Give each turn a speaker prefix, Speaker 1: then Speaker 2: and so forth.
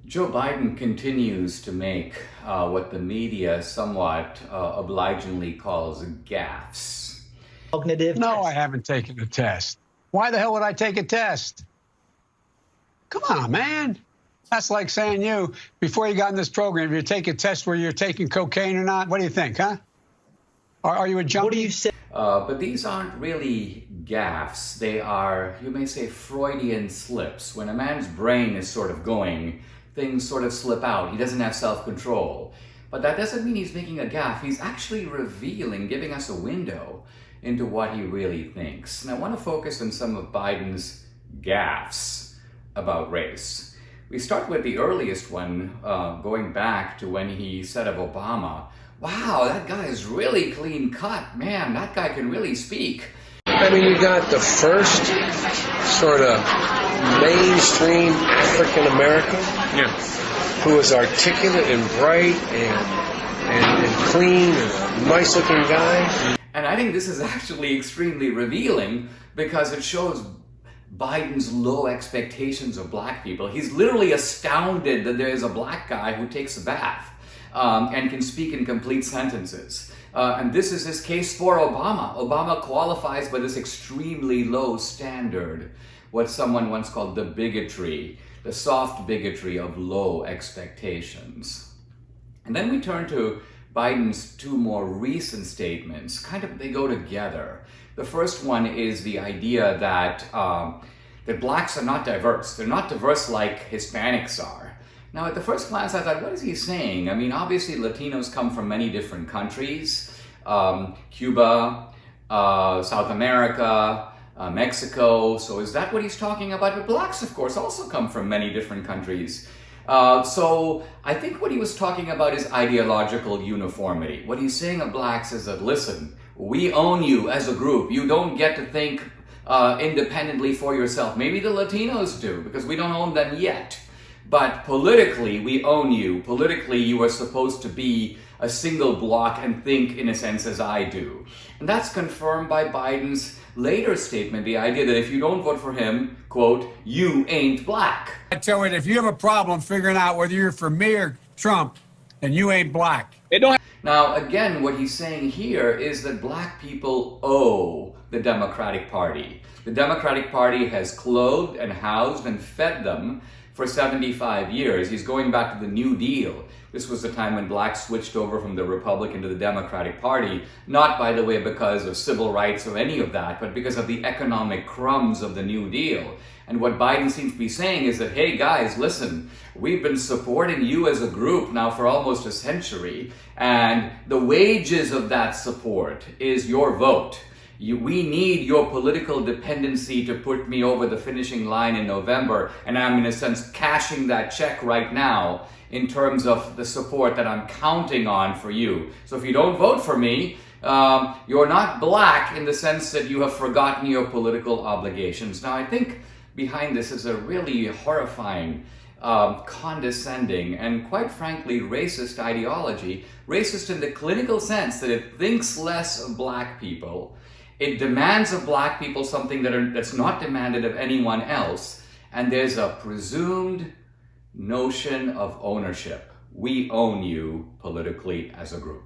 Speaker 1: Joe Biden continues to make what the media somewhat obligingly calls gaffes.
Speaker 2: No, I haven't taken a test. Why the hell would I take a test? Come on, man. That's like saying before you got in this program, you take a test where you're taking cocaine or not. What do you think, huh? Are you a junkie?
Speaker 3: What do you say?
Speaker 1: But these aren't really gaffes. They are, you may say, Freudian slips. When a man's brain is sort of going, things sort of slip out. He doesn't have self-control. But that doesn't mean he's making a gaffe. He's actually revealing, giving us a window into what he really thinks. And I want to focus on some of Biden's gaffes about race. We start with the earliest one, going back to when he said of Obama, "Wow, that guy is really clean cut. Man, that guy can really speak."
Speaker 4: I mean, you got the first sort of mainstream African American who was articulate and bright and clean and a nice looking guy.
Speaker 1: And I think this is actually extremely revealing because it shows Biden's low expectations of black people. He's literally astounded that there is a black guy who takes a bath and can speak in complete sentences. And this is his case for Obama. Obama qualifies by this extremely low standard, what someone once called the bigotry, the soft bigotry of low expectations. And then we turn to Biden's two more recent statements. They go together. The first one is the idea that blacks are not diverse. They're not diverse like Hispanics are. Now, at the first glance, I thought, what is he saying? I mean, obviously, Latinos come from many different countries. Cuba, South America, Mexico. So is that what he's talking about? But blacks, of course, also come from many different countries. So I think what he was talking about is ideological uniformity. What he's saying of blacks is that, listen, we own you as a group. You don't get to think independently for yourself. Maybe the Latinos do, because we don't own them yet. But politically, we own you. Politically, you are supposed to be a single block and think, in a sense, as I do. And that's confirmed by Biden's later statement, the idea that if you don't vote for him, quote, you ain't black.
Speaker 2: I tell you, if you have a problem figuring out whether you're for me or Trump, then you ain't black.
Speaker 1: Now, again, what he's saying here is that black people owe the Democratic Party. The Democratic Party has clothed and housed and fed them for 75 years. He's going back to the New Deal. This was the time when blacks switched over from the Republican to the Democratic Party, not, by the way, because of civil rights or any of that, but because of the economic crumbs of the New Deal. And what Biden seems to be saying is that, hey guys, listen, we've been supporting you as a group now for almost a century, and the wages of that support is your vote. We need your political dependency to put me over the finishing line in November, and I'm, in a sense, cashing that check right now in terms of the support that I'm counting on for you. So if you don't vote for me, you're not black in the sense that you have forgotten your political obligations. Now, I think behind this is a really horrifying, condescending, and quite frankly, racist ideology. Racist in the clinical sense that it thinks less of black people. It demands of black people something that's not demanded of anyone else. And there's a presumed notion of ownership. We own you politically as a group.